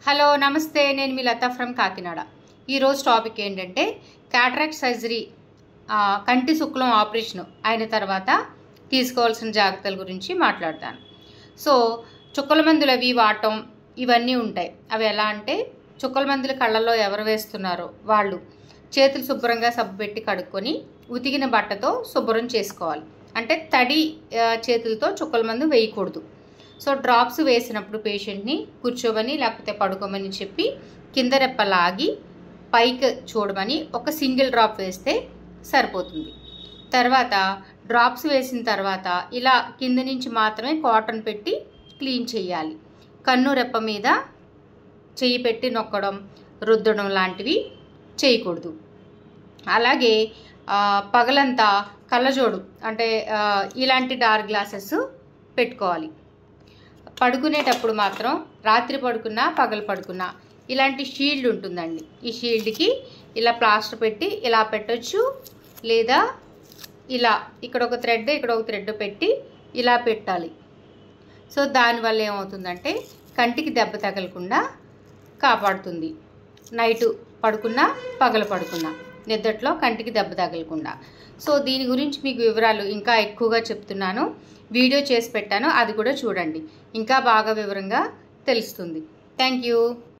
Hello నమస్తే, నేను మీ Lata from Kakinada. ఈరోజు టాపిక్ ఏంటంటే క్యాటరాక్ట్ సర్జరీ, కంటి శుక్లం ఆపరేషన్ అయిన తర్వాత తీసుకోవాల్సిన జాగ్రత్తల గురించి మాట్లాడతాను. సో చుక్కల మందులు అవి వాడటం ఇవన్నీ ఉంటాయి. అవి ఎలా అంటే, చుక్కల మందులు కళ్ళల్లో ఎవరు వేస్తున్నారో వాళ్ళు చేతులు శుభ్రంగా సబ్బు పెట్టి కడుక్కొని ఉతికిన బట్టతో శుభ్రం చేసుకోవాలి. అంటే తడి చేతులతో చుక్కల మందు వేయకూడదు. సో డ్రాప్స్ వేసినప్పుడు పేషెంట్ని కూర్చోమని లేకపోతే పడుకోమని చెప్పి కింద రెప్ప లాగి పైకి చూడమని ఒక సింగిల్ డ్రాప్ వేస్తే సరిపోతుంది. తర్వాత డ్రాప్స్ వేసిన తర్వాత ఇలా కింద నుంచి మాత్రమే కాటన్ పెట్టి క్లీన్ చేయాలి. కన్ను రెప్ప మీద చెయ్యి పెట్టి నొక్కడం, రుద్దడం లాంటివి చేయకూడదు. అలాగే పగలంతా కళ్ళజోడు అంటే ఇలాంటి డార్క్ గ్లాసెస్ పెట్టుకోవాలి. పడుకునేటప్పుడు మాత్రం రాత్రి పడుకున్నా పగలు పడుకున్నా ఇలాంటి షీల్డ్ ఉంటుందండి. ఈ షీల్డ్కి ఇలా ప్లాస్టర్ పెట్టి ఇలా పెట్టొచ్చు, లేదా ఇలా ఇక్కడ ఒక థ్రెడ్ పెట్టి ఇలా పెట్టాలి. సో దానివల్ల ఏమవుతుందంటే కంటికి దెబ్బ తగలకుండా కాపాడుతుంది. నైటు పడుకున్నా పగలు పడుకున్నా నిద్దట్లో కంటికి దెబ్బ తగలకుండా. సో దీని గురించి మీకు వివరాలు ఇంకా ఎక్కువగా చెప్తున్నాను. వీడియో చేసి పెట్టాను, అది కూడా చూడండి. ఇంకా బాగా వివరంగా తెలుస్తుంది. Thank you.